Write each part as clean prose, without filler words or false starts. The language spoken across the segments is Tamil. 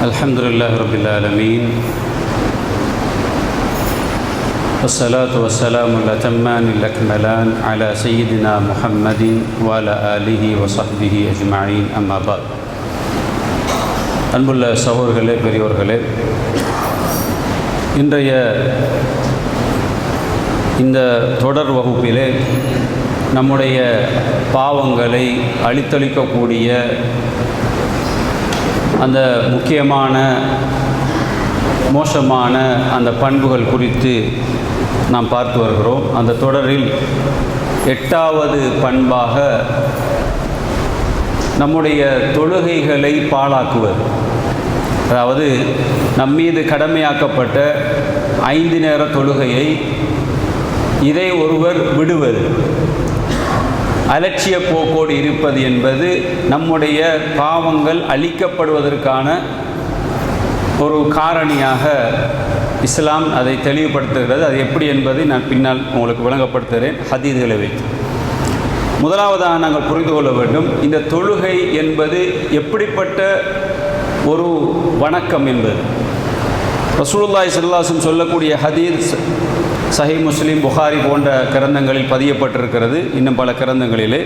الحمد لله رب العالمين والصلاة والسلام الأتمان الأكملان على سيدنا محمد وعلى آله وصحبه أجمعين أما بعد. அன்புள்ள சகோதரர்களே, பெரியோர்களே, இன்றைய இந்த தொடர் வகுப்பிலே நம்முடைய பாவங்களை அழித்தொழிக்கக்கூடிய அந்த முக்கியமான மோசமான அந்த பண்புகள் குறித்து நாம் பார்த்து வருகிறோம். அந்த தொடரில் 8வது பண்பாக நம்முடைய தொழுகைகளை பாழாக்குவது, அதாவது நம்மீது கடமையாக்கப்பட்ட 5 நேர தொழுகையை இதை ஒருவர் விடுவது, அலட்சிய போக்கோடு இருப்பது என்பது நம்முடைய பாவங்கள் அழிக்கப்படுவதற்கான ஒரு காரணியாக இஸ்லாம் அதை தெளிவுபடுத்துகிறது. அது எப்படி என்பதை நான் பின்னால் உங்களுக்கு விளங்கப்படுத்துகிறேன் ஹதீஸ்களை வைத்து. முதலாவதாக நாங்கள் புரிந்து கொள்ள வேண்டும், இந்த தொழுகை என்பது எப்படிப்பட்ட ஒரு வணக்கம் என்பது. ரசூலுல்லாஹி ஸல்லல்லாஹு அலைஹி வஸல்லம் சொல்லக்கூடிய ஹதீஸ் சஹீஹ் முஸ்லிம், புகாரி போன்ற கிரந்தங்களில் பதியப்பட்டிருக்கிறது. இன்னும் பல கிரந்தங்களிலே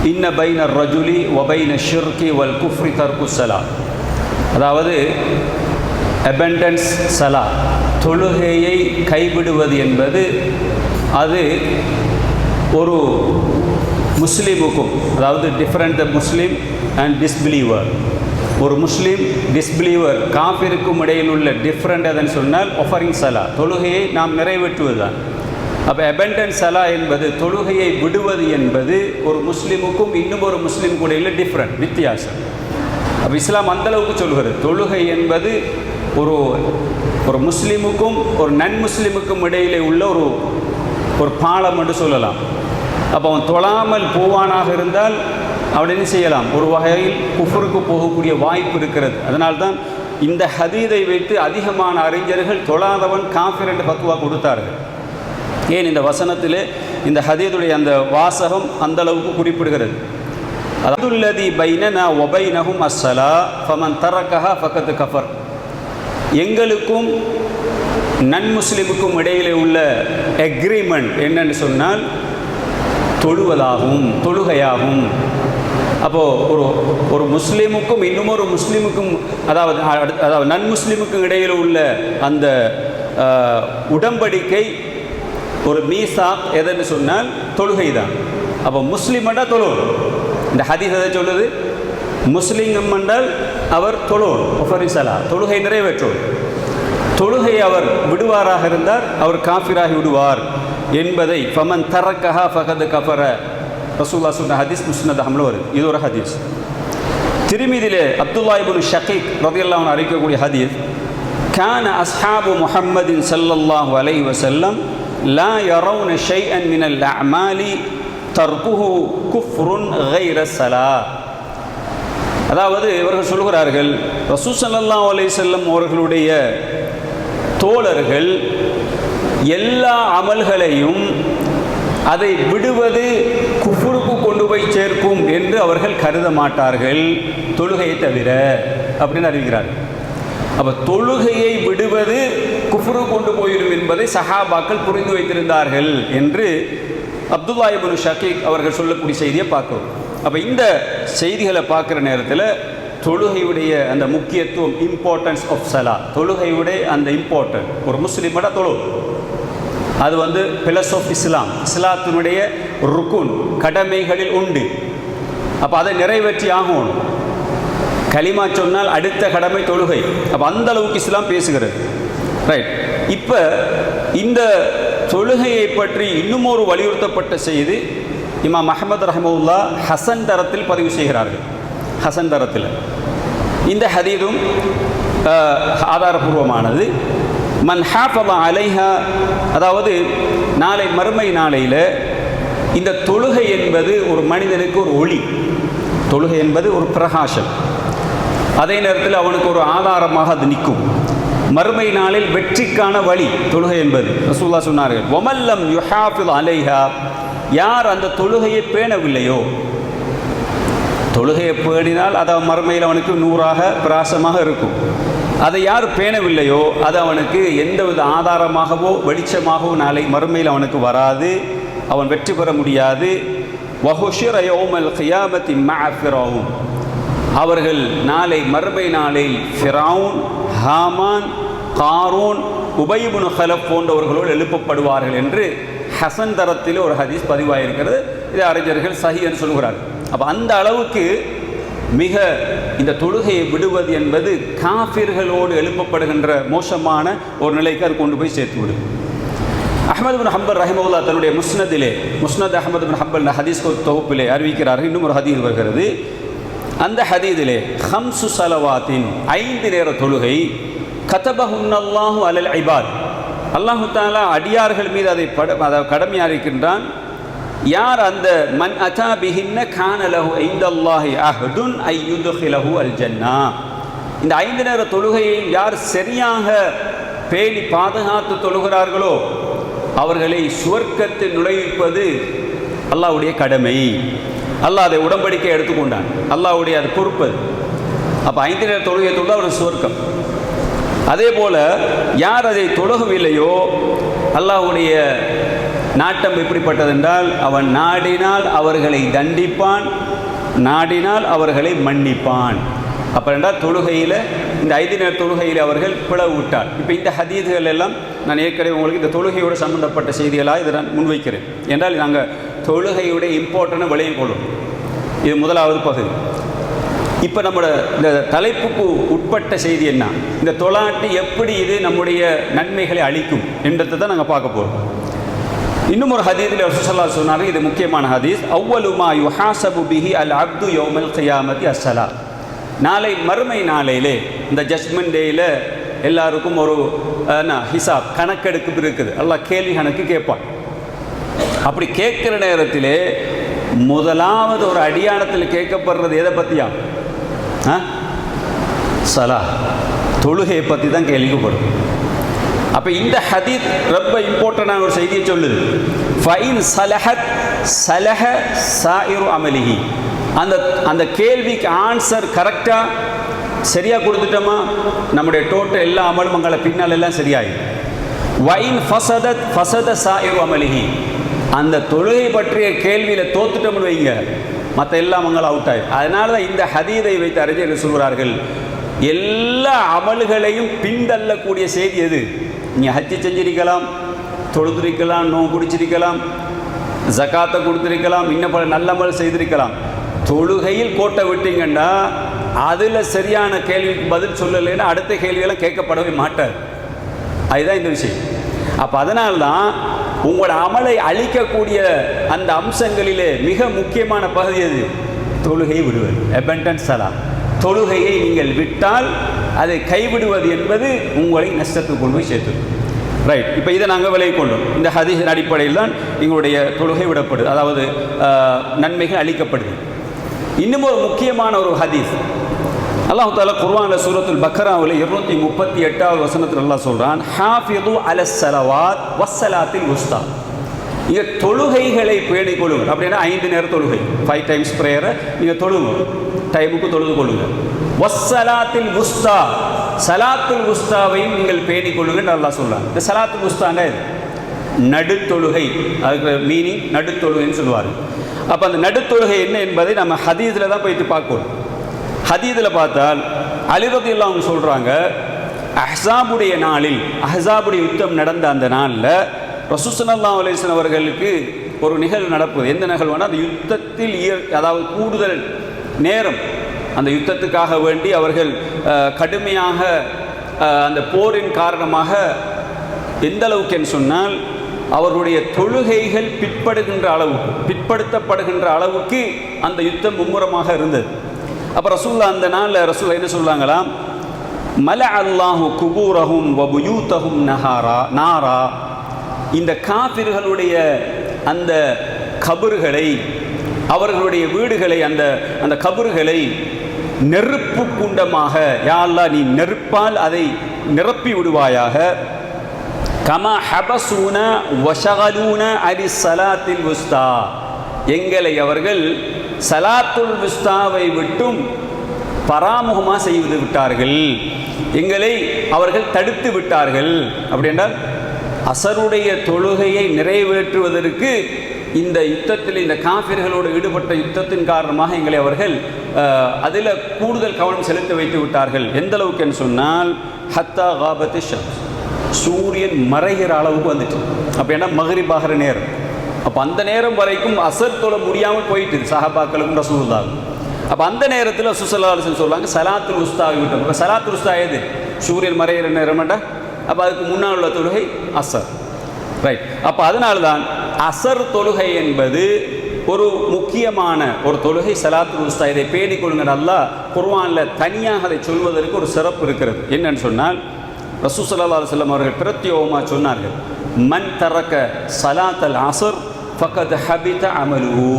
இன்ன பைன ரஜுலி வபைன ஷிர்கி வல் குஃப்ரி தர்கு ஸலா, அதாவது அபண்டன்ஸ் சலா, தொழுகையை கைவிடுவது என்பது அது ஒரு முஸ்லீமுக்கும், அதாவது டிஃப்ரெண்ட் த முஸ்லீம் அண்ட் டிஸ்பிலீவர், ஒரு முஸ்லீம் டிஸ்பிலீவர் காஃபிருக்கும் இடையில் உள்ள டிஃப்ரெண்ட் எதுன்னு சொன்னால் ஒஃபரிங் சலா, தொழுகையை நாம் நிறைவேற்றுவது தான். அப்போ அபண்டன்ஸ் சலா என்பது தொழுகையை விடுவது என்பது ஒரு முஸ்லீமுக்கும் இன்னும் ஒரு முஸ்லீம் கூட இல்லை டிஃப்ரெண்ட், வித்தியாசம். அப்போ இஸ்லாம் அந்தளவுக்கு சொல்கிறது, தொழுகை என்பது ஒரு முஸ்லீமுக்கும் ஒரு நன் முஸ்லீமுக்கும் இடையிலே உள்ள ஒரு பாலம் என்று சொல்லலாம். அப்போ அவன் தொழாமல் போவானாக இருந்தால் அவன் என்ன செய்யலாம், ஒரு வகையில் குஃப்ருக்கு போகக்கூடிய வாய்ப்பு இருக்கிறது. அதனால்தான் இந்த ஹதீதை வைத்து அதிகமான அறிஞர்கள் தொழாதவன் காஃபிர் என்ற ஃபத்வா கொடுத்தார்கள். ஏன், இந்த வசனத்திலே இந்த ஹதீதுடைய அந்த வாசகம் அந்த அளவுக்கு குறிப்பிடுகிறது. அதுல்லதி பைனனா வபைனஹும் அஸ்ஸலா ஃபமன் தரக்கஹா ஃபகத் கஃபர், எங்களுக்கும் நன்முஸ்லிமுக்கும் இடையிலே உள்ள அக்ரிமெண்ட் என்னன்னு சொன்னால் தொழுவதாகும், தொழுகையாகும். அப்போது ஒரு முஸ்லீமுக்கும் இன்னுமொரு முஸ்லீமுக்கும், அதாவது நன்முஸ்லீமுக்கும் இடையில் உள்ள அந்த உடன்படிக்கை, ஒரு மீசாக் எதுன்னு சொன்னால் தொழுகை தான். அப்போ முஸ்லீம்டா தொழுவோம். இந்த ஹதீஸ் எதை சொல்லுது, முஸ்லீம் என்றால் அவர் தொழுவோம், ஒஃபரிசலா, தொழுகை நிறைவேற்றுவோம். தொழுகை அவர் விடுவாராக இருந்தார் அவர் காஃபிராகி விடுவார் என்பதை ஃபமன் தரக்கஹா ஃபகத் கஃபர ரசூலுல்லாஹ் சொன்ன ஹதீஸ் முஸ்னத் அஹ்மதில் வருது. இது ஒரு ஹதீஸ். திர்மிதிலே அப்துல்லா இப்னு ஷகீக் ரலியல்லாஹு அன்ஹு அறிவிக்கக்கூடிய ஹதீஸ், கான அஸ்ஹாபு முஹம்மதின் ஸல்லல்லாஹு அலைஹி வஸல்லம் லா யரவுன ஷைஅன் மினல் அஅமாலி தர்குஹு குஃப்ருன் கைர ஸலா, அதாவது இவர்கள் சொல்கிறார்கள், ரசூல் ஸல்லல்லாஹு அலைஹி வஸல்லம் அவர்களுடைய தோழர்கள் எல்லா அமல்களையும் அதை விடுவது குஃப்ருக்கு கொண்டு போய் சேர்க்கும் என்று அவர்கள் கருத மாட்டார்கள், தொழுகையை தவிர அப்படின்னு அறிவிக்கிறார்கள். அப்போ தொழுகையை விடுவது குஃப்ருக்கு கொண்டு போயிடும் என்பதை சஹாபாக்கள் புரிந்து வைத்திருந்தார்கள் என்று அப்துல்லா இப்னு ஷகீக் அவர்கள் சொல்லக்கூடிய செய்தியை பார்க்கிறோம். அப்போ இந்த செய்திகளை பார்க்குற நேரத்தில் தொழுகையுடைய அந்த முக்கியத்துவம், இம்பார்ட்டன்ஸ் ஆஃப் சலா, தொழுகையுடைய அந்த இம்பார்ட்டன்ட், ஒரு முஸ்லீமோட தொழு, அது பிலஸ் ஆஃப் இஸ்லாம், இஸ்லாத்தினுடைய ருக்குன், கடமைகளில் உண்டு. அப்போ அதை நிறைவேற்றி ஆகணும். கலிமா சொன்னால் அடுத்த கடமை தொழுகை. அப்போ அந்த அளவுக்கு இஸ்லாம் பேசுகிறது. ரைட். இப்போ இந்த தொழுகையை பற்றி இன்னும் ஒரு வலியுறுத்தப்பட்ட செய்தி இமாம் அஹ்மத் ரஹ்மத்துல்லா ஹசன் தரத்தில் பதிவு செய்கிறார்கள். ஹசன் தரத்தில் இந்த ஹதீதும் ஆதாரபூர்வமானது. மன் ஹாஃபத அலைஹா, அதாவது நாளை மறுமை நாளையில் இந்த தொழுகை என்பது ஒரு மனிதனுக்கு ஒரு ஒளி, தொழுகை என்பது ஒரு பிரகாசம், அதே நேரத்தில் அவனுக்கு ஒரு ஆதாரமாக அது நிற்கும். மறுமை நாளில் வெற்றிக்கான வழி தொழுகை என்பது. ரசூலுல்லாஹ் சொன்னார்கள், வமல்லம் யுஹாஃபித் அலைஹா, யார் அந்த தொழுகையை பேணவில்லையோ, தொழுகையை பேணினால் அது அவன் மறுமையில் அவனுக்கு 100ஆக பிரகாசமாக இருக்கும். அதை யார் பேணவில்லையோ அது அவனுக்கு எந்தவித ஆதாரமாகவோ வெளிச்சமாகவோ நாளை மறுமையில் அவனுக்கு வராது, அவன் வெற்றி பெற முடியாது. வஹுஷிர யௌமல் கியாமத்தி மஅ ஃபிரௌன், அவர்கள் நாளை மறுமை நாளில் ஃபிரௌன், ஹாமான், காரூன், உபய் இப்னு கலப் போன்றவர்களோடு எழுப்பப்படுவார்கள் என்று ஹசன் தரத்தில் ஒரு ஹதீஸ் பதிவாயிருக்கிறது. இதை அறிஞர்கள் சஹீஹ்னு சொல்கிறார்கள். அப்போ அந்த அளவுக்கு மிக இந்த தொழுகையை விடுவது என்பது காஃபிர்களோடு எழுப்பப்படுகின்ற மோசமான ஒரு நிலைக்கு அது கொண்டு போய் சேர்த்து விடும். அஹ்மது பின் ஹம்பல் ரஹிமஹுல்லா தன்னுடைய முஸ்னத் அஹ்மது பின் ஹம்பல் ஹதீஸ் தொகுப்பிலே அறிவிக்கிறார்கள். இன்னும் ஒரு ஹதீஸ் வருகிறது. அந்த ஹதீதிலே ஹம்சு சலவாத்தின் 5 நேர தொழுகை கதபஹுன்னல்லாஹு அலல் இபாத், அல்லாஹு தஆலா அடியார்கள் மீது அதை கடமையாக இருக்கின்றான். யார் அந்த மன் அத்தா பிஹின்ன கான லஹு இன்தல்லாஹி அஹ்துன் ஐ யுத்கிலஹு அல் ஜன்னா, இந்த 5 நேர தொழுகையை யார் சரியாக பேணி பாதுகாத்து தொழுகிறார்களோ அவர்களை சுவர்க்கத்தில் நுழைவிப்பது அல்லாஹ்வுடைய கடமை. அல்லாஹ் அதை உடன்படிக்கை எடுத்துக்கொண்டான், அல்லாஹ்வுடைய அது பொறுப்பு. அப்போ 5 நேர தொழுகை தொழுது அவர் சுவர்க்கம். அதே போல யார் அதை தொழுகவில்லையோ அல்லாஹ்வுடைய நாட்டம் எப்படிப்பட்டதென்றால் அவன் நாடினால் அவர்களை தண்டிப்பான், நாடினால் அவர்களை மன்னிப்பான். அப்போ என்றால் தொழுகையில் இந்த 5 நேர தொழுகையில் அவர்கள் பிளவு விட்டார். இப்போ இந்த ஹதீதுகள் எல்லாம் நான் ஏற்கனவே உங்களுக்கு இந்த தொழுகையோடு சம்பந்தப்பட்ட செய்திகளாக இதை நான் முன்வைக்கிறேன். என்றால் நாங்கள் தொழுகையுடைய இம்பார்ட்டன்ட் விளையும் கொள்ளும். இது முதலாவது பகுதி. இப்போ நம்மளோட இந்த தலைப்புக்கு உட்பட்ட செய்தி என்ன, இந்த தொழாட்டி எப்படி இது நம்முடைய நன்மைகளை அளிக்கும் என்றதை தான் நாங்கள் பார்க்க போகிறோம். இன்னும் ஒரு ஹதீஸில் ரசூலுல்லாஹ் சொன்னார்கள், இது முக்கியமான ஹதீஸ். அவ்வலு மா யுஹாஸபு பிஹி அல் அப்து யௌமல் கியாமத்தி அஸ்ஸலா, நாளை மறுமை நாளையிலே இந்த ஜட்ஜ்மெண்ட் டேயில் எல்லாருக்கும் ஒரு ஹிசாப் கணக்கெடுப்பு இருக்குது. அல்லாஹ் கேள்வி கணக்கு கேட்பான். அப்படி கேட்குற நேரத்திலே முதலாவது ஒரு அடியானத்தில் கேட்கப்படுறது எதை பற்றியா? சலா, தொழுகையை பற்றி தான் கேள்விப்படும். அப்போ இந்த ஹதீத் ரொம்ப இம்பார்ட்டண்டான ஒரு செய்தியை சொல்லுது. ஃபைன் சலஹத் சலஹ சாயிரு அமலிஹி, அந்த கேள்விக்கு ஆன்சர் கரெக்டாக சரியாக கொடுத்துட்டோமா நம்முடைய டோட்டல் எல்லா அமலும் அங்கே பின்னால் எல்லாம் சரியாயிடும். வைன் ஃபசதத் ஃபசத சாயிரு அமலிஹி, அந்த தொழுகை பற்றிய கேள்வியில் தோத்துட்டோம்னு வைங்க, மற்ற எல்லாம் அங்கே அவுட் ஆயிடும். அதனால தான் இந்த ஹதீதை வைத்து அறிஞர்கள் சொல்கிறார்கள், எல்லா அமல்களையும் பின்தள்ளக்கூடிய செய்தி எது? நீங்கள் ஹஜ்ஜி செஞ்சிருக்கலாம், தொழுதிருக்கலாம், நோன்பு பிடிச்சிருக்கலாம், ஜகாத்தை கொடுத்துருக்கலாம், இன்னும் பல நல்ல அமல் செய்திருக்கலாம். தொழுகையில் கோட்டை விட்டீங்கன்னா அதில் சரியான கேள்விக்கு பதில் சொல்லலைன்னா அடுத்த கேள்வியெல்லாம் கேட்கப்படவே மாட்டார். அதுதான் இந்த விஷயம். அப்போ அதனால்தான் உங்களோட அமலை அழிக்கக்கூடிய அந்த அம்சங்களிலே மிக முக்கியமான பகுதி எது? தொழுகையை விடுவது, அபண்டன்ஸ் சலா. தொழுகையை நீங்கள் விட்டால் அதை கைவிடுவது என்பது உங்களை நஷ்டத்துக்கு கொண்டு போய் சேர்த்து. ரைட். இப்போ இதை நாங்கள் விலகி கொண்டோம். இந்த ஹதீஸின் அடிப்படையில் தான் எங்களுடைய தொழுகை விடப்படுது, அதாவது நன்மைகள் அளிக்கப்படுது. இன்னும் ஒரு முக்கியமான ஒரு ஹதீஸ், அல்லாஹ் தஆலா குர்ஆனில் சூரத்துல் பக்ராவில் 238வது வசனத்தில் அல்லாஹ் சொல்கிறான், ஹாஃபிது அலஸ் ஸலவாத் வஸ்ஸலாத்தில் உஸ்தா, இங்கே தொழுகைகளை பேணிக் கொள்ளுங்கள். அப்படின்னா 5 நேர தொழுகை, 5 டைம்ஸ் ப்ரேயரை நீங்கள் தொழுங்க, டைமுக்கு தொழுது கொள்ளுங்கள். வஸ்ஸலாத்தில் உஸ்தா, சலாத்துல் உஸ்தாவையும் நீங்கள் பேணிக் கொள்ளுங்கள் அல்லாஹ் சொல்கிறான். இந்த சலாத்துல் உஸ்தாங்க நடுத்தொழுகை, அதுக்கு மீனிங் நடுத்தொழுகைன்னு சொல்லுவார். அப்போ அந்த நடுத்தொழுகை என்ன என்பதை நம்ம ஹதீஸில் தான் போய்த்து பார்க்கணும். ஹதீஸில் பார்த்தால் அலி ரலியல்லாஹு அவங்க சொல்கிறாங்க, அஹ்ஸாபுடைய நாளில், அஹ்ஸாபுடைய யுத்தம் நடந்த அந்த நாளில் ரசூல் ஸல்லல்லாஹு அலைஹி வஸல்லம் அவர்களுக்கு ஒரு நிகழ்வு நடப்பது. எந்த நிகழ்வுனா, அந்த யுத்தத்தில் அதாவது கூடுதல் நேரம் அந்த யுத்தத்துக்காக வேண்டி அவர்கள் கடுமையாக அந்த போரின் காரணமாக எந்த அளவுக்கு என்று சொன்னால் அவர்களுடைய தொழுகைகள் பிற்படுத்தப்படுகின்ற அளவுக்கு அந்த யுத்தம் மும்முரமாக இருந்தது. அப்போ ரசூல்லா அந்த நாளில் ரசூல்லா என்ன சொல்கிறாங்களாம், மல அல்லாஹு குபூரஹும் வபுயூத்தஹும் நாரா, இந்த காஃபிர்களுடைய அந்த கபறுகளை, அவர்களுடைய வீடுகளை, அந்த கபறுகளை நெருப்பு குண்டமாக, யா அல்லாஹ் நீ நெருப்பால் அதை நிரப்பி விடுவாயாக. கமா ஹபசூன வஷகலூன அலி ஸலாத்தில் உஸ்தா, எங்களை அவர்கள் சலாத்துல் விஸ்தாவை விட்டும் பராமுகமாக செய்து விட்டார்கள், எங்களை அவர்கள் தடுத்து விட்டார்கள். அப்படி என்றால் அசருடைய தொழுகையை நிறைவேற்றுவதற்கு இந்த யுத்தத்தில், இந்த காஃபிர்களோடு ஈடுபட்ட யுத்தத்தின் காரணமாக எங்களை அவர்கள் அதில் கூடுதல் கவனம் செலுத்த வைத்து விட்டார்கள். எந்த அளவுக்கு என்று சொன்னால் ஹத்தா காபத்து ஷம்ஸ், சூரியன் மறைகிற அளவுக்கு வந்துட்டு. அப்போ என்ன மக்ரிப் ஆகிற நேரம். அப்போ அந்த நேரம் வரைக்கும் அசர் தொழ முடியாமல் போயிட்டு சஹாபாக்களுக்கும் ரசூலுல்லாஹ். அப்போ அந்த நேரத்தில் ரசூல் ஸல்லல்லாஹு அலைஹி வஸல்லம் சொல்லுவாங்க சலாத்துல் உஸ்தாவை விட்டோம். இப்போ சலாத்துல் உஸ்தா எது? சூரியன் மறைகிற நேரம்டா. அப்போ அதுக்கு முன்னால் உள்ள தொழுகை அசர், ரைட். அப்போ அதனால தான் அசர் தொழுகை என்பது ஒரு முக்கியமான ஒரு தொழுகை. சலாத்துல் உஸ்தா, இதை பேணிக்கொள்ளுங்க. அல்லாஹ் குர்ஆனில் தனியாக அதை சொல்வதற்கு ஒரு சிறப்பு இருக்கிறது. என்னன்னு சொன்னால் ரசூல் ஸல்லல்லாஹு அலைஹி வஸல்லம் அவர்கள் பிரத்யோகமாக சொன்னார்கள், மன் தரக்க சலாத்தல் அஸ்ர் ஃபகத் ஹபித அமலுஹு.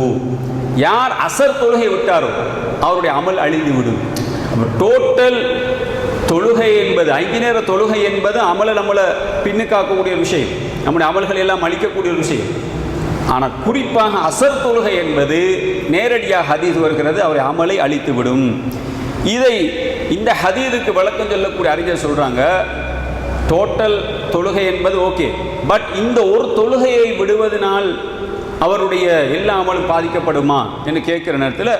யார் அசர் தொழுகை விட்டாரோ அவருடைய அமல் அழிந்து விடும். டோட்டல் தொழுகை என்பது, 5 நேர தொழுகை என்பது நம்மளை பின்னுக்காக்கக்கூடிய ஒரு விஷயம், நம்முடைய அமல்கள் எல்லாம் அழிக்கக்கூடிய ஒரு விஷயம். ஆனால் குறிப்பாக அசர் தொழுகை என்பது நேரடியாக ஹதீஸ் வருகிறது, அவருடைய அமலை அழித்துவிடும். இதை இந்த ஹதீஸுக்கு விளக்கம் சொல்லக்கூடிய அறிஞர் சொல்கிறாங்க, டோட்டல் தொழுகை என்பது ஓகே, பட் இந்த ஒரு தொழுகையை விடுவதனால் அவருடைய எல்லா அமலும் பாதிக்கப்படுமா என்று கேட்குற நேரத்தில்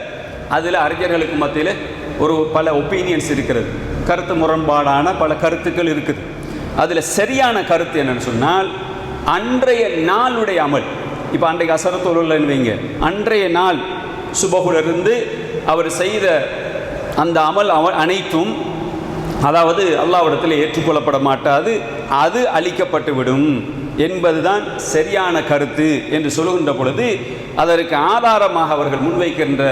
அதில் அறிஞர்களுக்கு மத்தியில் பல ஒப்பீனியன்ஸ் இருக்கிறது, கருத்து முரண்பாடான பல கருத்துக்கள் இருக்குது. அதில் சரியான கருத்து என்னன்னு சொன்னால், அன்றைய நாளுடைய அமல், இப்போ அன்றைக்கு அசர் தொழுகைன்னு வைங்க, அன்றைய நாள் சுபஹுலிருந்து அவர் செய்த அந்த அமல் அனைத்தும், அதாவது அல்லாஹ்விடத்தில் ஏற்றுக்கொள்ளப்பட மாட்டாது, அது அழிக்கப்பட்டுவிடும் என்பதுதான் சரியான கருத்து என்று சொல்லுகின்ற பொழுது, அதற்கு ஆதாரமாக அவர்கள் முன்வைக்கின்ற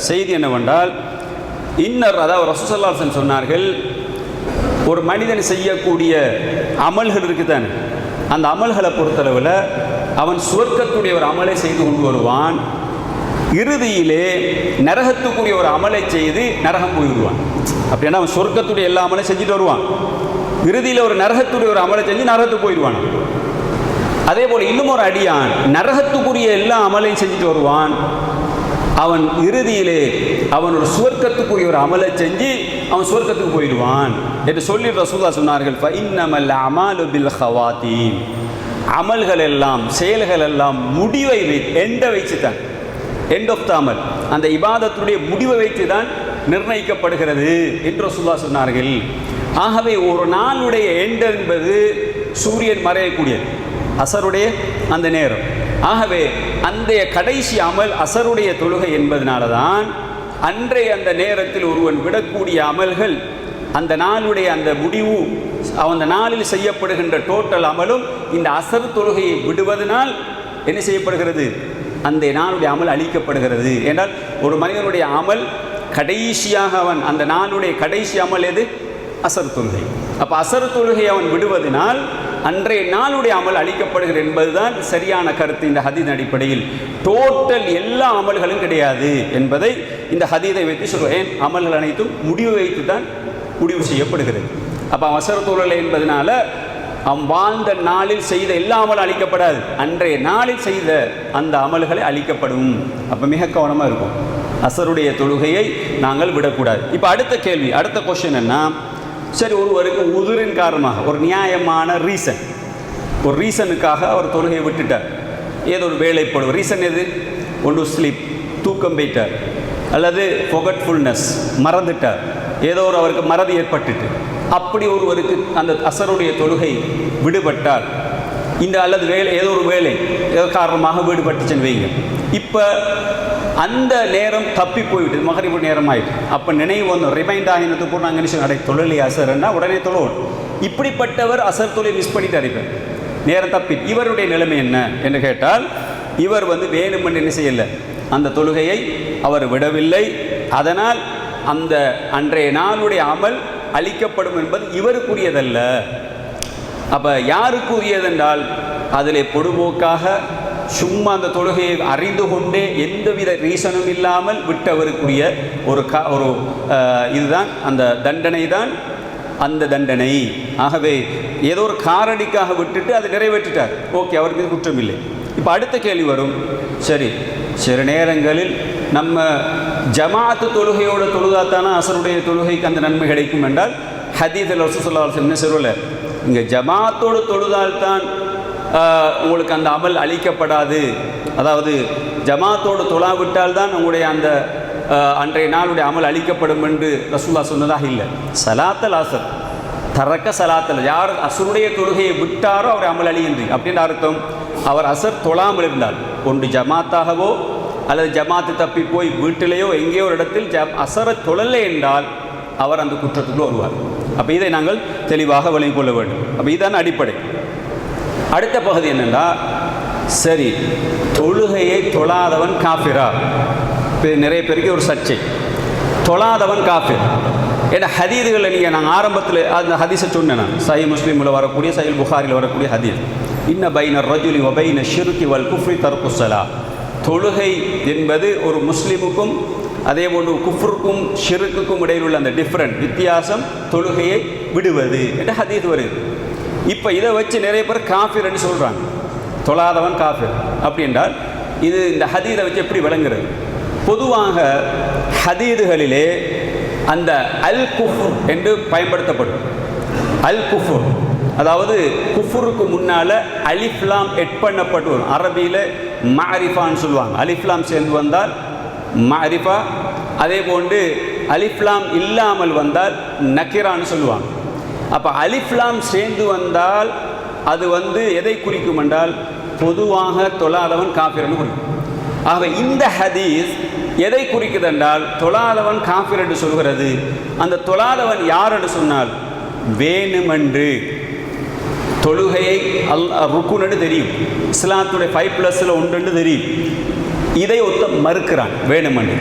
செய்தி என்னவென்றால், அதாவது ரசூல் ஸல்லல்லாஹு அலைஹி வஸல்லம் சொன்னார்கள், ஒரு மனிதன் செய்யக்கூடிய அமல்கள் இருக்குதானே, அந்த அமல்களை பொறுத்தளவில் அவன் சுவர்க்கத்துடைய ஒரு அமலை செய்து கொண்டு வருவான், இறுதியிலே நரகத்துக்குரிய ஒரு அமலை செய்து நரகம் போய்விடுவான். அப்படின்னா அவன் சொர்க்கத்துடைய எல்லா அமலையும் செஞ்சுட்டு வருவான், இறுதியில் ஒரு நரகத்துடைய ஒரு அமலை செஞ்சு நரகத்துக்கு போயிடுவான். அதே போல் இன்னும் ஒரு அடியான் நரகத்துக்குரிய எல்லா அமலையும் செஞ்சுட்டு வருவான், அவன் இறுதியிலே அவன் ஒரு சுவர்க்கத்துக்குரிய ஒரு அமலை செஞ்சு அவன் சுவர்க்கத்துக்கு போயிடுவான் என்று சொல்லி ரசூலுல்லாஹ் சொன்னார்கள், ஃபஇன்னமல் அமாலு பில் ஹவாத்தீம், அமல்கள் எல்லாம் செயல்கள் எல்லாம் முடிவை எண்டை வைத்து தான், எண்ட் ஆஃப் த அமல், அந்த இபாதத்துடைய முடிவை வைத்து தான் நிர்ணயிக்கப்படுகிறது என்று ரசூலுல்லாஹ் சொன்னார்கள். ஆகவே ஒரு நாளுடைய எண்ட் என்பது சூரியன் மறையக்கூடியது, அசருடைய அந்த நேரம். ஆகவே அந்த கடைசி அமல் அசருடைய தொழுகை என்பதனால தான் அன்றைய அந்த நேரத்தில் ஒருவன் விடக்கூடிய அமல்கள், அந்த நாளுடைய அந்த முடிவு, அந்த நாளில் செய்யப்படுகின்ற டோட்டல் அமலும் இந்த அசர் தொழுகையை விடுவதனால் என்ன செய்யப்படுகிறது, அந்த நாளுடைய அமல் அழிக்கப்படுகிறது. என்றால் ஒரு மனிதனுடைய அமல் கடைசியாக அவன் அந்த நாளுடைய கடைசி அமல் எது? அசர் தொழுகை. அப்போ அசர் தொழுகை அவன் விடுவதனால் அன்றைய நாளுடைய அமல் அளிக்கப்படுகிறது என்பதுதான் சரியான கருத்து இந்த ஹதீஸ் அடிப்படையில். டோட்டல் எல்லா அமல்களும் கிடையாது என்பதை இந்த ஹதீஸை வைத்து சொல்வேன். அமல்கள் அனைத்தும் முடிவு வைத்து தான் முடிவு செய்யப்படுகிறது. அப்போ அசர் தொழுகை என்பதனால அவன் வாழ்ந்த நாளில் செய்த எல்லா அமலும் அளிக்கப்படாது, அன்றைய நாளில் செய்த அந்த அமல்களை அளிக்கப்படும். அப்போ மிக கவனமாக இருக்கும், அசருடைய தொழுகையை நாங்கள் விடக்கூடாது. இப்போ அடுத்த கேள்வி, அடுத்த கொஸ்டின் என்ன, சரி ஒருவருக்கு உதுரின் காரணமாக ஒரு நியாயமான ரீசன், ஒரு ரீசனுக்காக அவர் தொழுகையை விட்டுட்டார், ஏதோ ஒரு வேலைப்படும் ரீசன் எது, ஒன்று ஸ்லீப் தூக்கம் போயிட்டார், அல்லது ஃபொகட்ஃபுல்னஸ் மறந்துட்டார், ஏதோ ஒரு அவருக்கு மறதி ஏற்பட்டுட்டு, அப்படி ஒருவருக்கு அந்த அசருடைய தொழுகை விடுபட்டால் இந்த அல்லது வேலை ஏதோ ஒரு வேலை ஏதோ காரணமாக விடுபட்டுச்சுன்னு வைங்க, இப்போ அந்த நேரம் தப்பி போய்விட்டு மகரிபு நேரம் ஆகிட்டு, அப்போ நினைவு வந்து ரிமைண்ட் ஆகினது கூட நாங்கள் நினைச்சு நடை தொழிலை அசர்னா உடனே தொழுவோம். இப்படிப்பட்டவர் அசர் தொழிலை மிஸ் பண்ணிட்டு அறிப்பார், நேரம் தப்பி. இவருடைய நிலைமை என்ன என்று கேட்டால், இவர் வேணுமென்று என்ன செய்யலை, அந்த தொழுகையை அவர் விடவில்லை, அதனால் அந்த அன்றைய நாளுடைய அமல் அளிக்கப்படும் என்பது இவருக்குரியதல்ல. அப்போ யாருக்குரியதென்றால், அதில் பொதுபோக்காக சும்மா அந்த தொழுகையை அறிந்து கொண்டே எந்தவித ரீசனும் இல்லாமல் விட்டவருக்குரிய ஒரு இதுதான் அந்த தண்டனை தான் அந்த தண்டனை. ஆகவே ஏதோ ஒரு காரணிக்காக விட்டுட்டு அதை நிறைவேற்றிட்டார், ஓகே, அவருக்கு குற்றம் இல்லை. இப்போ அடுத்த கேள்வி வரும், சரி சில நேரங்களில் நம்ம ஜமாத்து தொழுகையோட தொழுதாத்தானா அசருடைய தொழுகைக்கு அந்த நன்மை கிடைக்கும் என்றால் ஹதீஸில் ரசூலுல்லாஹி ஸல்லல்லாஹு அலைஹி வஸல்லம் என்ன சொல்லல, இங்கே ஜமாத்தோடு தொழுதால்தான் உங்களுக்கு அந்த அமல் அளிக்கப்படாது, அதாவது ஜமாத்தோடு தொழாவிட்டால் தான் உங்களுடைய அந்த அன்றைய நாளுடைய அமல் அளிக்கப்படும் என்று ரசூலுல்லாஹ் சொன்னதாக இல்லை. சலாத்தல் அசர் தரக்க சலாத்தல், யார் அசருடைய தொழுகையை விட்டாரோ அவர் அமல் அழியின்றி அப்படின்ற அர்த்தம். அவர் அசர் தொழாமல் இருந்தால் ஒன்று ஜமாத்தாகவோ அல்லது ஜமாத்து தப்பி போய் வீட்டிலேயோ எங்கேயோ ஒரு இடத்தில் அசரை தொழலை என்றால் அவர் அந்த குற்றத்துக்குள் வருவார். அப்போ இதை நாங்கள் தெளிவாக விளங்கிக் கொள்ள வேண்டும். அப்போ இதுதான் அடிப்படை. அடுத்த பகுதி என்னென்னா, சரி தொழுகையை தொழாதவன் காஃபிரா? இப்போ நிறைய பேருக்கு ஒரு சர்ச்சை, தொழாதவன் காஃபிர். ஏன்னா ஹதீதுகளில் நீங்கள் நாங்கள் ஆரம்பத்தில் அந்த ஹதீஸை சொன்னேன், நான் சஹீஹ் முஸ்லிமில் வரக்கூடிய சஹீஹ் புகாரில் வரக்கூடிய ஹதீஸ், இன்ன பைன ரஜுலி வ பைன ஷிர்கி வல் குஃப்ரி தர்கு ஸலாத். தொழுகை என்பது ஒரு முஸ்லிமுக்கும் அதே போன்று குஃப்ருக்கும் ஷிர்க்குக்கும் இடையில் உள்ள அந்த வித்தியாசம் தொழுகையை விடுவது என்ற ஹதீஸ் வருது. இப்போ இதை வச்சு நிறைய பேர் காஃபிர் என்று சொல்கிறாங்க, தொழாதவன் காஃபிர். அப்படி என்றால் இது இந்த ஹதீஸை வச்சு எப்படி விளங்குறது? பொதுவாக ஹதீதுகளிலே அந்த அல் குஃபுர் என்று பயன்படுத்தப்படும். அல் குஃபுர் அதாவது குஃபுருக்கு முன்னால் அலிஃப்லாம் எட் பண்ணப்பட்டு வரும். அரபியில் மஅரிஃபான்னு சொல்லுவாங்க. அலிஃப்லாம் சேர்ந்து வந்தால் மஅரிஃபா, அதே போன்று அலிஃப்லாம் இல்லாமல் வந்தால் நக்கிரான்னு சொல்லுவாங்க. அப்போ அலிஃப்லாம் சேர்ந்து வந்தால் அது எதை குறிக்கும் என்றால் பொதுவாக தொழாதவன் காஃபிர்னு குறிக்கும். ஆக இந்த ஹதீஸ் எதை குறிக்குது என்றால் தொழாதவன் காஃபிர் என்று சொல்கிறது. அந்த தொழாதவன் யார் என்று சொன்னால் வேணுமென்று தொழுகையை ருக்குன்னு தெரியும், இஸ்லாத்துடைய 5+ல் ஒன்று தெரியும், இதை மறுக்கிறான் வேணுமென்று.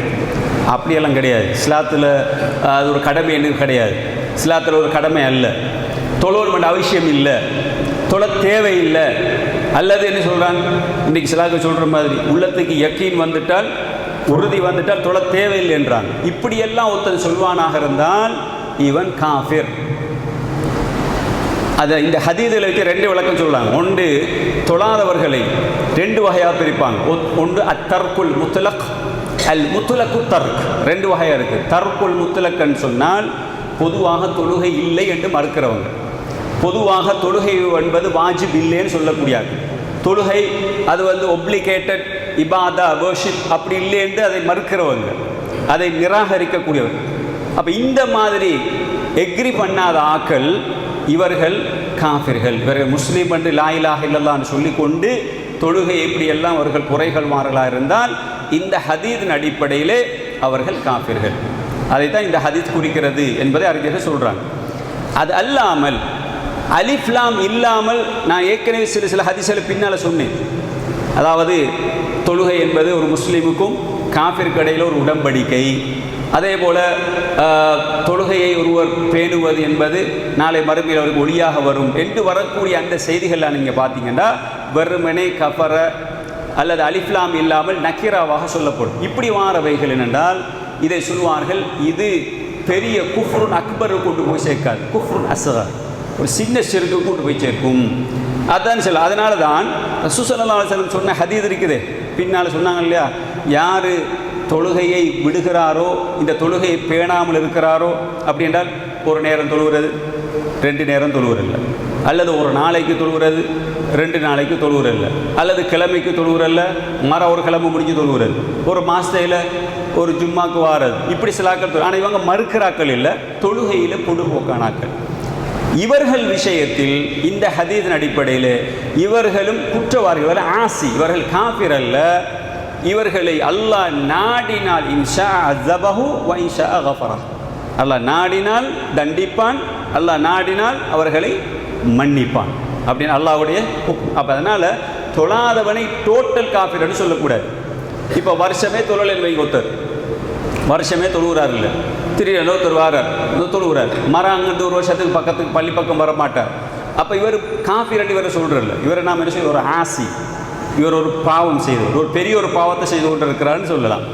அப்படியெல்லாம் கிடையாது. இஸ்லாத்தில் அது ஒரு கடமை என்று கிடையாது. இஸ்லாத்தில் ஒரு கடமை அல்ல, தொழணும் அவசியம் இல்லை, தொழ தேவையில்லை. அல்லது என்ன சொல்கிறான், இன்றைக்கு சிலாக்கு சொல்கிற மாதிரி உள்ளத்துக்கு யக்கீன் வந்துட்டால், உறுதி வந்துட்டால் தொழ தேவையில்லை என்றான். இப்படியெல்லாம் ஒருத்தன் சொல்வானாக இருந்தால் இவன் காஃபிர். அதை இந்த ஹதீதில் வச்சு 2 விளக்கம் சொல்லலாம். ஒன்று, தொழாதவர்களை 2 வகையாக பிரிப்பாங்க. ஒன்று அத்தர்குல் முத்லக், அல் முத்லக்கு தர்க். 2 வகையாக இருக்குது. தர்குல் முத்லக்ன்னு சொன்னால் பொதுவாக தொழுகை இல்லை என்று மறுக்கிறவங்க, பொதுவாக தொழுகை என்பது வாஜிப் இல்லைன்னு சொல்லக்கூடியாங்க. தொழுகை அது ஒப்ளிகேட்டட் இபாதா வர்ஷிப் அப்படி இல்லை என்று அதை மறுக்கிறவங்க, அதை நிராகரிக்கக்கூடியவங்க. அப்போ இந்த மாதிரி எக்ரி பண்ணாத ஆக்கள் இவர்கள் காஃபிர்கள். இவர்கள் முஸ்லீம் என்று லா இலாஹ இல்லல்லாஹ்னு சொல்லிக்கொண்டு தொழுகை எப்படியெல்லாம் அவர்கள் குறைகள் மாறலாக இருந்தால் இந்த ஹதீஸின் அடிப்படையிலே அவர்கள் காஃபிர்கள். அதைத்தான் இந்த ஹதீஸ் குறிக்கிறது என்பதை அறிஞர்கள் சொல்கிறாங்க. அது அல்லாமல் அலிஃப்லாம் இல்லாமல் நான் ஏற்கனவே சில ஹதீஸ்களை பின்னால் சொன்னேன். அதாவது தொழுகை என்பது ஒரு முஸ்லீமுக்கும் காஃபிற்கு இடையில் ஒரு உடன்படிக்கை. அதே போல் தொழுகையை ஒருவர் பேணுவது என்பது நாளை மறுமையில் அவருக்கு ஒளியாக வரும் என்று வரக்கூடிய அந்த செய்திகள்லாம் நீங்கள் பார்த்தீங்கன்னா வெறுமனே கஃபர அல்லது அலிஃப்லாம் இல்லாமல் நக்கிராவாக சொல்லப்படும். இப்படி வாரவைகள் என்னென்றால் இதை சொல்வார்கள், இது பெரிய குஃப்ருன் அக்பரை கொண்டு போய் சேர்க்காது, குஃப்ருன் அஸ்கர், ஒரு சின்ன ஷிர்க்கு கொண்டு போய் சேர்க்கும். அதான் சொல்ல. அதனால தான் ரசூல் ஸல்லல்லாஹு அலைஹி வஸல்லம் சொன்ன ஹதீஸ் இருக்குதே, பின்னால் சொன்னாங்க இல்லையா, யார் தொழுகையை விடுகிறாரோ, இந்த தொழுகையை பேணாமல் இருக்கிறாரோ, அப்படி என்றால் ஒரு நேரம் தொழுகிறது, 2 நேரம் தொழுகிறல்ல, அல்லது ஒரு நாளைக்கு தொழுகிறது, 2 நாளைக்கு தொழுகிறல்ல, அல்லது கிழமைக்கு தொழுகிறல்ல, ஒரு கிழமை முடிஞ்சு தொழுகிறது, ஒரு மாதத்தில் ஒரு ஜும்மாக்கு வாரது, இப்படி சிலாக்கள். ஆனால் இவங்க மறுக்கிறாக்கள் இல்லை, தொழுகையில் பொடுபோக்கானாக்கள். இவர்கள் விஷயத்தில் இந்த ஹதீஸின் அடிப்படையில் இவர்களும் குற்றவாளிகள், ஆசி, இவர்கள் காஃபிர் அல்ல. இவர்களை அல்லாஹ் நாடினால் இன்ஷா அஸபஹு வ இன்ஷா கஃபரஹ், அல்லாஹ் நாடினால் தண்டிப்பான், அல்லாஹ் நாடினால் அவர்களை மன்னிப்பான் அப்படின்னு அல்லாஹ்வுடைய. அப்போ அதனால் தொழாதவனை டோட்டல் காஃபிர்னு சொல்லக்கூடாது. இப்போ வருஷமே தொழலை வைங்கொத்தர், வருஷமே தொழுகிறார் இல்லை, திடீரென ஒருத்தர் வாரார் தொழுகிறார், அங்கிட்டு ஒரு வருஷத்துக்கு பக்கத்துக்கு பள்ளி பக்கம் வர மாட்டார். அப்போ இவர் காஃபிர் இவரை சொல்கிறல்ல, இவரை நாம் என்ன செய்ய, ஒரு ஆசி, இவர் ஒரு பாவம் செய்தவர், ஒரு பெரிய ஒரு பாவத்தை செய்து கொண்டு இருக்கிறான்னு சொல்லலாம்.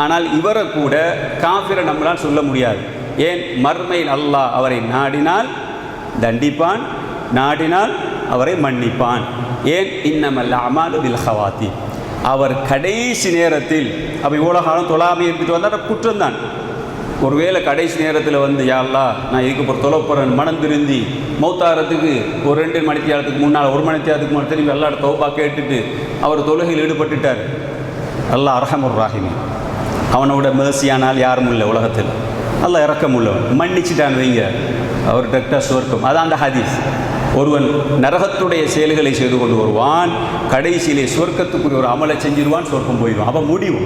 ஆனால் இவரை கூட காஃபிரை நம்மளால் சொல்ல முடியாது. ஏன்? மர்மையில் அல்லாஹ் அவரை நாடினால் தண்டிப்பான், நாடினால் அவரை மன்னிப்பான். ஏன்? இன்னமல் அமாலு பில் ஹவாத்தி, அவர் கடைசி நேரத்தில் அப்போ இவ்வளோ காலம் தொழாமல் இருந்துட்டு வந்தால் குற்றம்தான். ஒருவேளை கடைசி நேரத்தில் வந்து யா அல்லாஹ் நான் இதுக்கு ஒரு தொலைப்புறேன் மனம் திருந்தி மௌத்தாரத்துக்கு ஒரு 2 மணித்தியாலத்துக்கு முன்னால் 1 மணித்தியாலத்துக்கு முன்னால் திரும்பி அல்லாஹ் தௌபா கேட்டுட்டு அவர் தொழுகையில் ஈடுபட்டுட்டார். அல்லாஹ் அர்ஹமுர் ராஹிமீன், அவனோட மேர்சியானால் யாரும் இல்லை உலகத்தில். அல்லாஹ் இறக்கம் உள்ளவன், மன்னிச்சிட்டான் வைங்க, அவர் டெக்டா சுவர்க்கம். அதான் அந்த ஹதீஸ். ஒருவன் நரகத்துடைய செயல்களை செய்து கொண்டு வருவான், கடைசியிலே சுவர்க்கத்துக்குரிய ஒரு அமலை செஞ்சிருவான், சுவர்க்கம் போயிடுவான். அப்போ முடிவு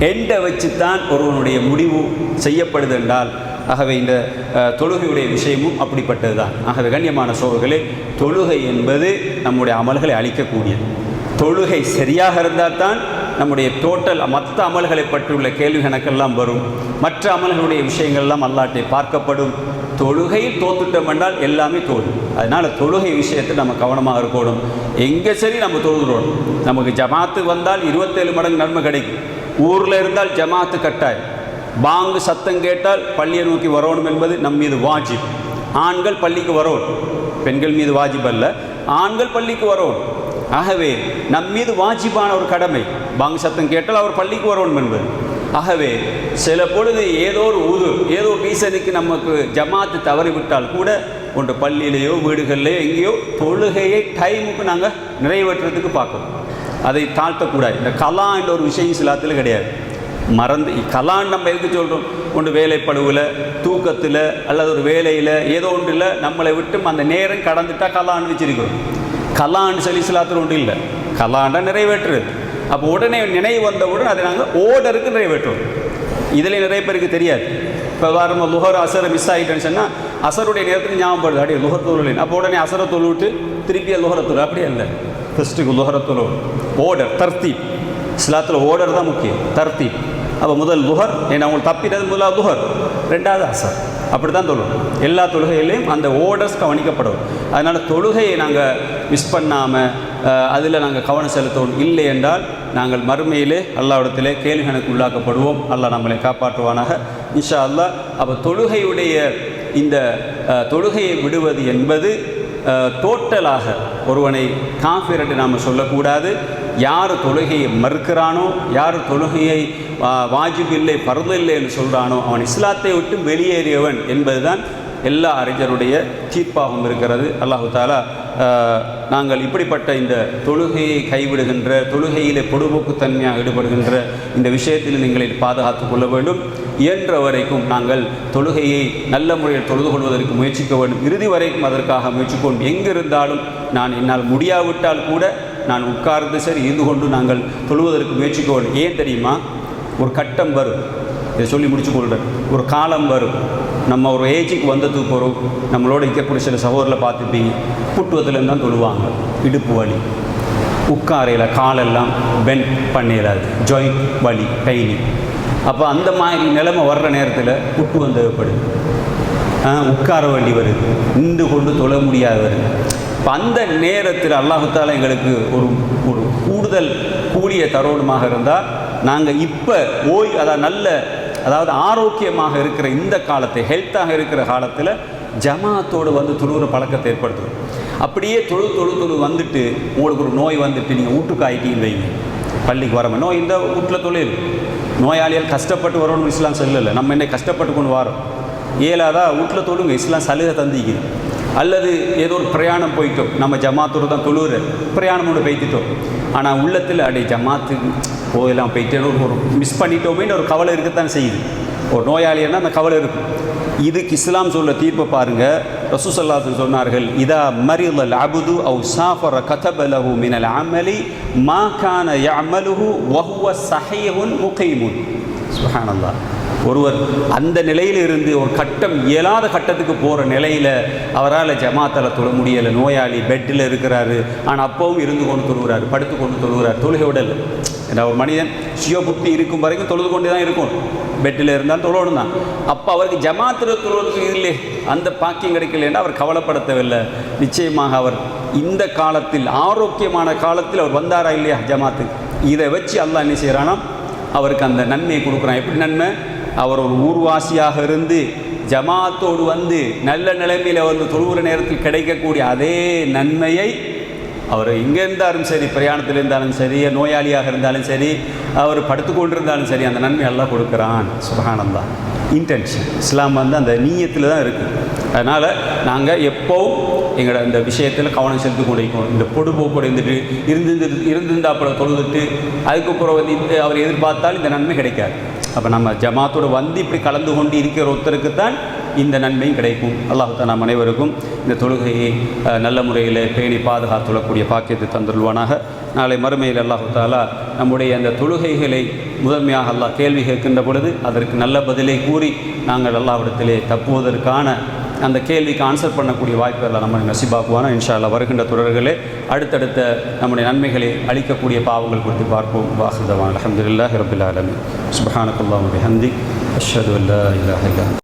எண்டை வச்சுத்தான் ஒருவனுடைய முடிவு செய்யப்படுது என்றால், ஆகவே இந்த தொழுகையுடைய விஷயமும் அப்படிப்பட்டது தான். ஆகவே கண்ணியமான சோழர்களே, தொழுகை என்பது நம்முடைய அமல்களை அளிக்கக்கூடியது. தொழுகை சரியாக இருந்தால் தான் நம்முடைய டோட்டல் மற்ற அமல்களை பற்றியுள்ள கேள்வி கணக்கெல்லாம் வரும். மற்ற அமல்களுடைய விஷயங்கள்லாம் அல்லாட்டை பார்க்கப்படும். தொழுகையில் தோத்துட்டோம் என்றால் எல்லாமே தோல்வி. அதனால் தொழுகை விஷயத்தை நம்ம கவனமாக இருக்கணும். எங்கே சரி நம்ம தொழுகிறோம். நமக்கு ஜமாத்து வந்தால் 27 மடங்கு நன்மை கிடைக்கும். ஊரில் இருந்தால் ஜமாத்து கட்டாயம். பாங்கு சத்தம் கேட்டால் பள்ளியை நோக்கி வரணும் என்பது நம் மீது வாஜிப். ஆண்கள் பள்ளிக்கு வரணும், பெண்கள் மீது வாஜிப் அல்ல, ஆண்கள் பள்ளிக்கு வரணும். ஆகவே நம் மீது வாஜிபான ஒரு கடமை. பாங்கு சத்தம் கேட்டால் அவர் பள்ளிக்கு வரணும் என்பது. ஆகவே சில பொழுது ஏதோ ஒரு ரீசனுக்கு நமக்கு ஜமாத்து தவறிவிட்டால் கூட ஒன்று பள்ளியிலேயோ வீடுகளிலேயோ எங்கேயோ தொழுகையை டைமுக்கு நாங்கள் நிறைவேற்றுறதுக்கு பார்க்கணும். அதை தாழ்த்தக்கூடாது. இந்த கலா என்ற ஒரு விஷயம் இஸ்லாத்தில் கிடையாது. மறந்து கலான்னு நம்ம எதுக்கு சொல்கிறோம்? ஒன்று வேலைப்படுவில், தூக்கத்தில், அல்லது ஒரு வேலையில், ஏதோ ஒன்றில் நம்மளை விட்டு அந்த நேரம் கடந்துட்டால் கலான்னு வச்சிருக்கிறோம். கலான்னு சொல்லி இஸ்லாத்தில் ஒன்று இல்லை. கலாண்டா நிறைவேற்றுறது. அப்போ உடனே நினைவு வந்தவுடன் அதை நாங்கள் ஓர்டருக்கு நிறைவேற்றுவோம். இதில் நிறைய பேருக்கு தெரியாது. இப்போ வாரம் லுஹர் அசரை மிஸ் ஆகிட்டேன்னு சொன்னால் அசருடைய நேரத்துக்கு ஞாபகப்படுது, அப்படியே லுஹர் தொழுலேன். அப்போ உடனே அசரை தொழுவிட்டு திருப்பிய லுஹரை தொழு. அப்படியே இல்லை, ஃபஸ்ட்டுக்கு லுஹரை தொழு. ஓர்டர், தர்த்தீப். இஸ்லாத்தில் ஓர்டர் தான் முக்கியம், தர்த்தீப். அப்போ முதல் லுஹர், ஏன்னா அவங்களுக்கு தப்பிட்டது முதலாவது லுஹர், 2வது அசர். அப்படி தான் தொழுவோம். எல்லா தொழுகையிலையும் அந்த ஓர்டர்ஸ் கவனிக்கப்படும். அதனால் தொழுகையை நாங்கள் மிஸ் பண்ணாமல் அதில் நாங்கள் கவனம் செலுத்தணும். இல்லை என்றால் நாங்கள் மறுமையிலே அல்லாஹ்விடத்திலே கேள்வி கணக்கு உள்ளாக்கப்படுவோம். அல்லாஹ் நம்மளை காப்பாற்றுவானாக இன்ஷா அல்லாஹ். அப்போ தொழுகையுடைய இந்த தொழுகையை விடுவது என்பது டோட்டலாக ஒருவனை காஃபிர் என்று நாம் சொல்லக்கூடாது. யார் தொழுகையை மறுக்கிறானோ, யார் தொழுகையை வாஜிப் இல்லை, பர்து இல்லை என்று சொல்கிறானோ, அவன் இஸ்லாத்தை விட்டு வெளியேறியவன் என்பதுதான் எல்லா அறிஞருடைய தீர்ப்பாகவும் இருக்கிறது. அல்லாஹு தாலா நாங்கள் இப்படிப்பட்ட இந்த தொழுகையை கைவிடுகின்ற, தொழுகையிலே பொடுபோக்குத்தன்மையாக ஈடுபடுகின்ற இந்த விஷயத்தில் நீங்களை பாதுகாத்து கொள்ள வேண்டும். இயன்ற வரைக்கும் நாங்கள் தொழுகையை நல்ல முறையில் தொழுது கொள்வதற்கு முயற்சிக்க வேண்டும். இறுதி வரைக்கும் அதற்காக முயற்சிக்கொண்டு எங்கிருந்தாலும் நான் என்னால் முடியாவிட்டால் கூட நான் உட்கார்ந்து சரி இருந்து கொண்டு நாங்கள் தொழுவதற்கு முயற்சிக்க வேண்டும். ஏன் தெரியுமா? ஒரு கட்டம் வரும், இதை சொல்லி முடிச்சு கொள்கிறேன். ஒரு காலம் வரும், நம்ம ஒரு ஏஜுக்கு வந்ததுக்கு போகிறோம். நம்மளோட இருக்கக்கூடிய சில சகோதரில் பார்த்துப்பீங்க, புட்டுவத்துலேருந்து தான் தொழுவாங்க. இடுப்பு வலி, உட்காரையில் காலெல்லாம் பெண்ட் பண்ணிடாது, ஜாயிண்ட் வலி, பெயினி. அப்போ அந்த மாதிரி நிலைமை வர்ற நேரத்தில் புட்டுவம் தேவைப்படுது, உட்கார வேண்டி வருது, நின்று கொண்டு தொழ முடியாது வருது. இப்போ அந்த நேரத்தில் அல்லாஹு தாலா எங்களுக்கு ஒரு கூடுதல் கூலிய தரோணமாக இருந்தால் நாங்கள் இப்போ அதாவது ஆரோக்கியமாக இருக்கிற இந்த காலத்தை, ஹெல்த்தாக இருக்கிற காலத்தில் ஜமாத்தோடு வந்து தொழுகிற பழக்கத்தை ஏற்படுத்தும். அப்படியே தொழு வந்துட்டு உங்களுக்கு ஒரு நோய் வந்துட்டு நீங்கள் வீட்டுக்கு ஆகிட்டீங்கன்னு வைங்க, பள்ளிக்கு வரமே நோய் இந்த வீட்டில் தொழில் நோயாளிகள் கஷ்டப்பட்டு வரணும்னு இஸ்லாம் சொல்லலை. நம்ம என்ன கஷ்டப்பட்டு கொண்டு வரோம், ஏலாதா வீட்டில் தொழுங்க, இஸ்லாம் சலுகை தந்திக்குது. அல்லது ஏதோ ஒரு பிரயாணம் போயிட்டோம், நம்ம ஜமாத்தோடு தான் தொழுகிற பிரயாணம் ஒன்று போய்த்துட்டோம், ஆனால் உள்ளத்தில் அடைய ஜமாத்துக்கு போயெல்லாம் போயிட்டேன்னு ஒரு மிஸ் பண்ணிட்டோமேன்னு ஒரு கவலை இருக்கத்தான் செய்யுது. ஒரு நோயாளின்னா அந்த கவலை இருக்கும். இதுக்கு இஸ்லாம் சொல்ல தீர்ப்பை பாருங்கள். ரசூலுல்லாஹி ஸல்லல்லாஹு அலைஹி வஸல்லம் சொன்னார்கள், இதா மரிதல் அப்து அவ் சாஃபர கதப லஹு மினல் அமலி மா கான யஅமலுஹு வஹுவ ஸஹீஹுன் முகீமுன். சுப்ஹானல்லாஹ். ஒருவர் அந்த நிலையில் இருந்து ஒரு கட்டம் இயலாத கட்டத்துக்கு போகிற நிலையில் அவரால் ஜமாத்தில் தொழ முடியலை, நோயாளி பெட்டில் இருக்கிறாரு, ஆனால் அப்பவும் இருந்து கொண்டு தொழுகிறார், படுத்து கொண்டு தொழுகிறார், தொழுகை விடலை. ஏன்னா ஒரு மனிதன் சுய புத்தி இருக்கும் வரைக்கும் தொழுது கொண்டு தான் இருக்கும், பெட்டில் இருந்தால் தொழணும் தான். அப்போ அவருக்கு ஜமாத்தில் தொழுவதுக்கு இல்லை, அந்த பாக்கியம் கிடைக்கலன்னா அவர் கவலைப்பட தேவையில்லை. நிச்சயமாக அவர் இந்த காலத்தில், ஆரோக்கியமான காலத்தில் அவர் வந்தாரா இல்லையா ஜமாத்து, இதை வச்சு அல்லாஹ் என்ன செய்கிறானா அவருக்கு அந்த நன்மையை கொடுக்குறான். எப்படி நன்மை? அவர் ஒரு ஊர்வாசியாக இருந்து ஜமாத்தோடு வந்து நல்ல நிலைமையில் வந்து தொழுகிற நேரத்தில் கிடைக்கக்கூடிய அதே நன்மையை அவர் இங்கே இருந்தாலும் சரி, பிரயாணத்தில் இருந்தாலும் சரி, நோயாளியாக இருந்தாலும் சரி, அவர் படுத்துக்கொண்டிருந்தாலும் சரி, அந்த நன்மை அல்லாஹ் கொடுக்குறான். சுப்ஹானல்லாஹ். இன்டென்ஷன் இஸ்லாம் வந்து அந்த நீயத்தில் தான் இருக்குது. அதனால் நாங்கள் எப்போவும் எங்களோட இந்த விஷயத்தில் கவனம் செலுத்தி கொண்டிருக்கணும். இந்த பொடுபோக்கோடு இருந்திருந்தாப்புல தொழுதுட்டு அதுக்கப்புறம் வந்து அவர் எதிர்பார்த்தால் இந்த நன்மை கிடைக்காது. அப்போ நம்ம ஜமாத்தோடு வந்து இப்படி கலந்து கொண்டு இருக்கிற ஒருத்தருக்குத்தான் இந்த நன்மையும் கிடைக்கும். அல்லாஹ் தஆலா நம் அனைவருக்கும் இந்த தொழுகையை நல்ல முறையில் பேணி பாதுகாத்துள்ளக்கூடிய பாக்கியத்தை தந்துள்வானாக. நாளை மறுமையில் அல்லாஹ் தஆலா நம்முடைய அந்த தொழுகைகளை முதன்மையாக அல்லாஹ் கேள்வி கேட்கின்ற பொழுது அதற்கு நல்ல பதிலை கூறி நாங்கள் அல்லாஹ்விடத்திலே தப்புவதற்கான அந்த கேள்விக்கு ஆன்சர் பண்ணக்கூடிய வாய்ப்புகளை நம்ம நசிபாக்குவானா. இன்ஷா அல்லாஹ் வருகின்ற தொடர்களே அடுத்தடுத்த நம்முடைய நன்மைகளை அளிக்கக்கூடிய பாவங்கள் குறித்து பார்ப்போம். வாஹிதவான் அல்ஹம்துலில்லாஹி ரப்பில் ஆலமீன். சுப்ஹானக்கல்லாஹு வ பிஹம்திக் அஷ்ஹது அல்லா இலாஹா இல்லா